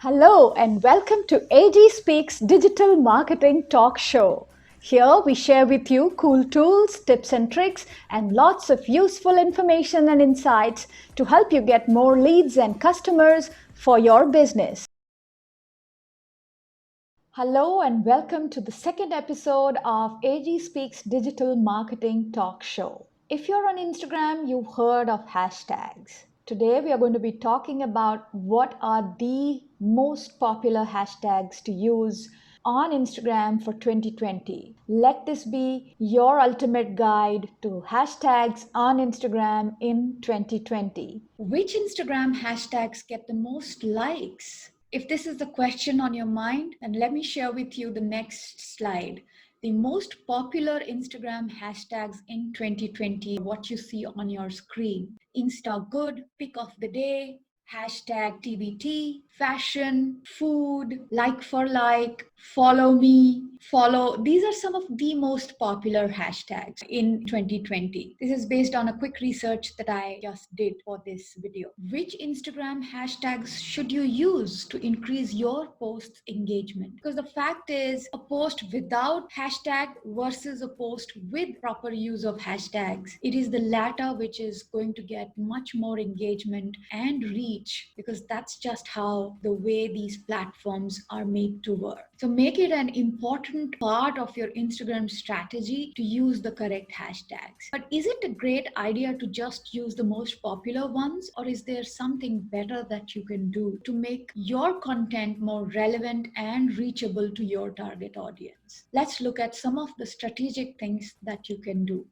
Hello and welcome to AG Speaks Digital Marketing Talk Show. Here we share with you cool tools, tips and tricks, and lots of useful information and insights to help you get more leads and customers for your business. Hello and welcome to the second episode of AG Speaks Digital Marketing Talk Show. If you're on Instagram, you've heard of hashtags. Today we are going to be talking about what are the most popular hashtags to use on Instagram for 2020. Let this be your ultimate guide to hashtags on Instagram in 2020. Which Instagram hashtags get the most likes? If this is the question on your mind, then let me share with you the next slide. The most popular Instagram hashtags in 2020, what you see on your screen. Insta Good, Pick of the Day, hashtag TBT, fashion, food, like for like, follow me, follow. These are some of the most popular hashtags in 2020. This is based on a quick research that I just did for this video. Which Instagram hashtags should you use to increase your post's engagement? Because the fact is, a post without hashtag versus a post with proper use of hashtags, it is the latter which is going to get much more engagement and reach, because that's just how the way these platforms are made to work. So make it an important part of your Instagram strategy to use the correct hashtags. But is it a great idea to just use the most popular ones, or is there something better that you can do to make your content more relevant and reachable to your target audience? Let's look at some of the strategic things that you can do.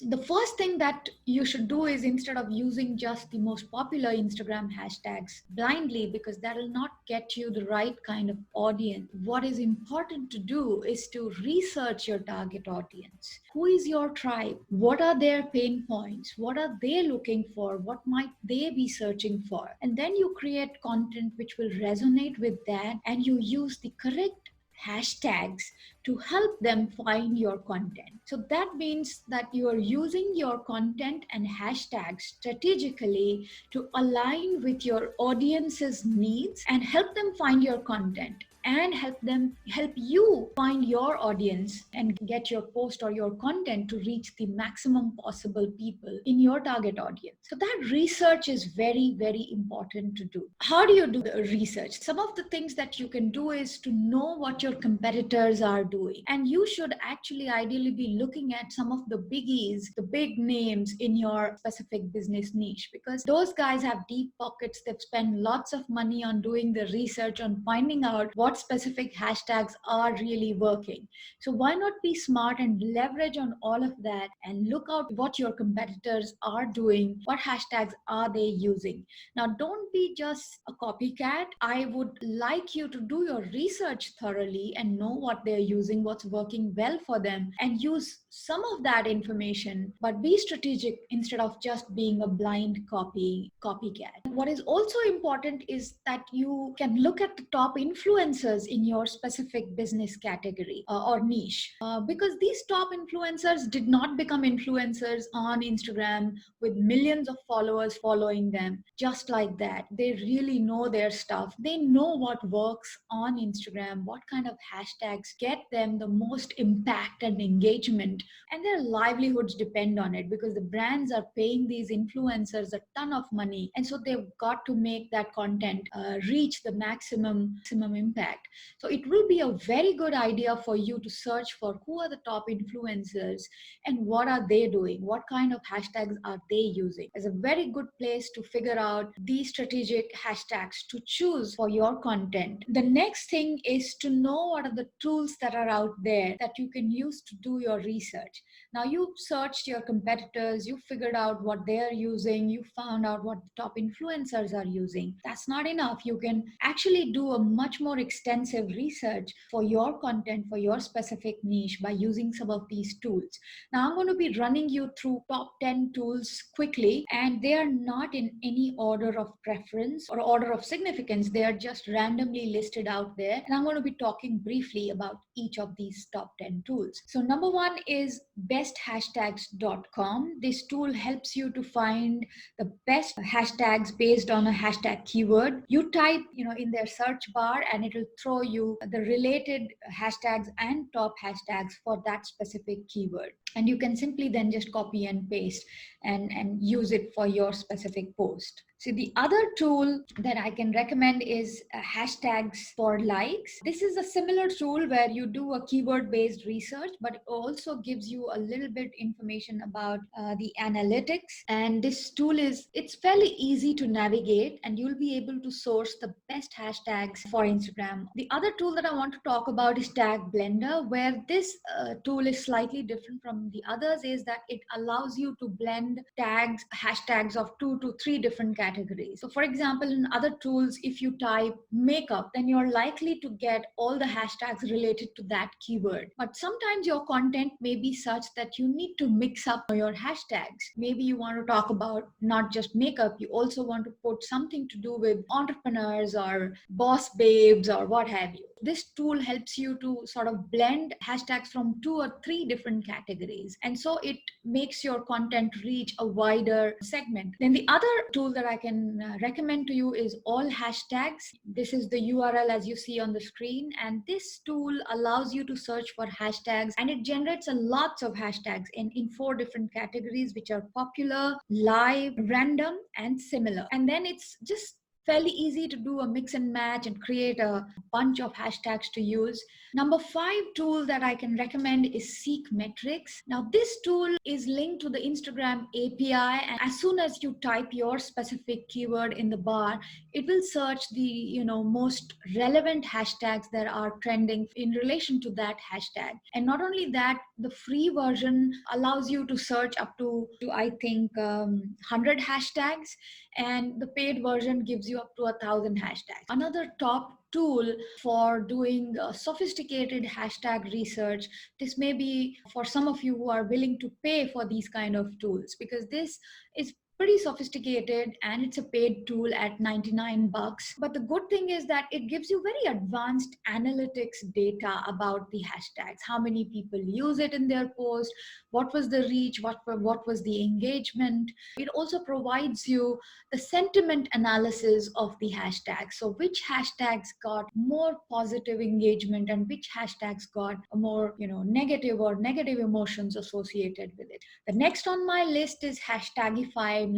The first thing that you should do is, instead of using just the most popular Instagram hashtags blindly, because that will not get you the right kind of audience, what is important to do is to research your target audience. Who is your tribe? What are their pain points? What are they looking for? What might they be searching for? And then you create content which will resonate with that, and you use the correct hashtags to help them find your content. So that means that you are using your content and hashtags strategically to align with your audience's needs and help them find your content, and help you find your audience and get your post or your content to reach the maximum possible people in your target audience. So that research is very, very important to do. How do you do the research? Some of the things that you can do is to know what your competitors are doing. And you should actually ideally be looking at some of the biggies, the big names in your specific business niche, because those guys have deep pockets. They've spent lots of money on doing the research, on finding out what specific hashtags are really working. So why not be smart and leverage on all of that and look out what your competitors are doing, what hashtags are they using. Now, don't be just a copycat. I would like you to do your research thoroughly and know what they're using, what's working well for them, and use some of that information, but be strategic instead of just being a blind copycat. What is also important is that you can look at the top influencers in your specific business category or niche, because these top influencers did not become influencers on Instagram with millions of followers following them just like that. They really know their stuff. They know what works on Instagram, what kind of hashtags get them the most impact and engagement, and their livelihoods depend on it, because the brands are paying these influencers a ton of money, and so they've got to make that content reach the maximum impact. So it will be a very good idea for you to search for who are the top influencers and what are they doing, what kind of hashtags are they using. It's a very good place to figure out the strategic hashtags to choose for your content. The next thing is to know what are the tools that are out there that you can use to do your research. Now, you searched your competitors, you figured out what they're using, you found out what the top influencers are using. That's not enough. You can actually do a much more extensive research for your content, for your specific niche, by using some of these tools. Now, I'm going to be running you through top 10 tools quickly, and they are not in any order of preference or order of significance. They are just randomly listed out there, and I'm going to be talking briefly about each of these top 10 tools. So number one is best besthashtags.com. This tool helps you to find the best hashtags based on a hashtag keyword. You type, in their search bar, and it will throw you the related hashtags and top hashtags for that specific keyword. And you can simply then just copy and paste and use it for your specific post. So the other tool that I can recommend is hashtags for likes. This is a similar tool where you do a keyword based research, but it also gives you a little bit information about the analytics. And this tool it's fairly easy to navigate, and you'll be able to source the best hashtags for Instagram. The other tool that I want to talk about is TagsBlender, where this tool is slightly different from the others, is that it allows you to blend hashtags of 2 to 3 different categories. So for example, in other tools, if you type makeup, then you're likely to get all the hashtags related to that keyword. But sometimes your content may be such that you need to mix up your hashtags. Maybe you want to talk about not just makeup, you also want to put something to do with entrepreneurs or boss babes or what have you. This tool helps you to sort of blend hashtags from 2 or 3 different categories. And so it makes your content reach a wider segment. Then the other tool that I can recommend to you is All Hashtags. This is the URL as you see on the screen. And this tool allows you to search for hashtags, and it generates a lots of hashtags in 4 different categories, which are popular, live, random, and similar. And then it's just fairly easy to do a mix and match and create a bunch of hashtags to use. Number 5 tool that I can recommend is Seek Metrics. Now this tool is linked to the Instagram API, and as soon as you type your specific keyword in the bar, it will search the most relevant hashtags that are trending in relation to that hashtag. And not only that, the free version allows you to search up to I think 100 hashtags, and the paid version gives you up to 1,000 hashtags. Another top tool for doing sophisticated hashtag research. This may be for some of you who are willing to pay for these kind of tools, because this is pretty sophisticated and it's a paid tool at $99. But the good thing is that it gives you very advanced analytics data about the hashtags. How many people use it in their post, what was the reach, what was the engagement. It also provides you the sentiment analysis of the hashtags. So which hashtags got more positive engagement and which hashtags got a more negative or negative emotions associated with it. The next on my list is hashtagifyme.com.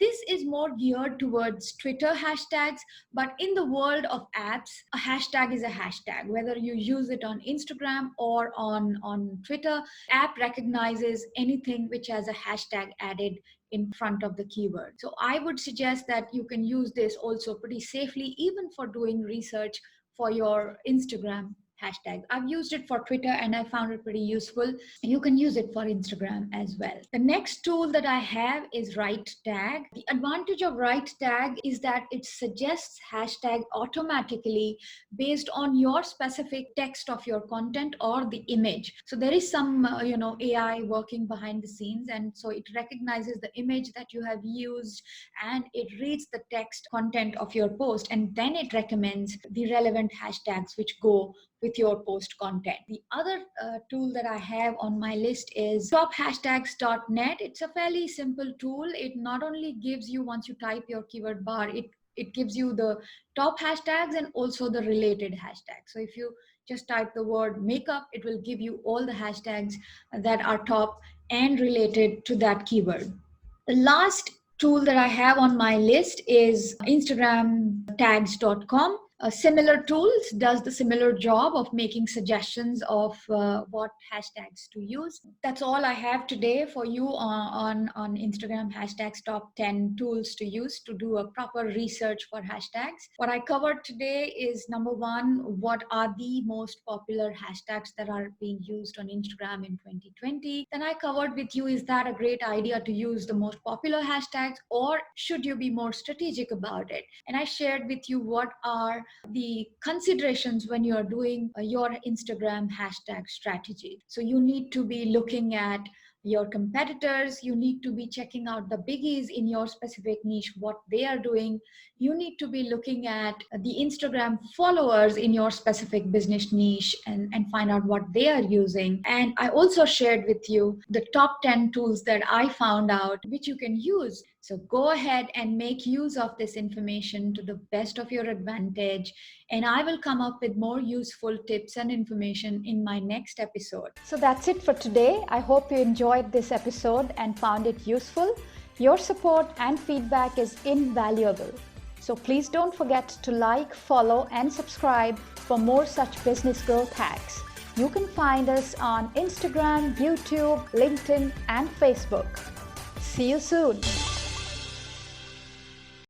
This is more geared towards Twitter hashtags, but in the world of apps, a hashtag is a hashtag. Whether you use it on Instagram or on Twitter, app recognizes anything which has a hashtag added in front of the keyword. So I would suggest that you can use this also pretty safely, even for doing research for your Instagram hashtag. I've used it for Twitter and I found it pretty useful. You can use it for Instagram as well. The next tool that I have is Writetag. The advantage of Writetag is that it suggests hashtag automatically based on your specific text of your content or the image. So there is some AI working behind the scenes, and so it recognizes the image that you have used and it reads the text content of your post, and then it recommends the relevant hashtags which go with your post content. The other tool that I have on my list is tophashtags.net. It's a fairly simple tool. It not only gives you, once you type your keyword bar, it gives you the top hashtags and also the related hashtags. So if you just type the word makeup, it will give you all the hashtags that are top and related to that keyword. The last tool that I have on my list is instagramtags.com. A similar tool does the similar job of making suggestions of what hashtags to use. That's all I have today for you on Instagram hashtags top 10 tools to use to do a proper research for hashtags. What I covered today is number 1, what are the most popular hashtags that are being used on Instagram in 2020. Then I covered with you, is that a great idea to use the most popular hashtags, or should you be more strategic about it? And I shared with you what are the considerations when you're doing your Instagram hashtag strategy. So you need to be looking at your competitors. You need to be checking out the biggies in your specific niche, what they are doing. You need to be looking at the Instagram followers in your specific business niche and find out what they are using. And I also shared with you the top 10 tools that I found out which you can use. So go ahead and make use of this information to the best of your advantage. And I will come up with more useful tips and information in my next episode. So that's it for today. I hope you enjoyed this episode and found it useful. Your support and feedback is invaluable. So please don't forget to like, follow, and subscribe for more such business growth hacks. You can find us on Instagram, YouTube, LinkedIn, and Facebook. See you soon.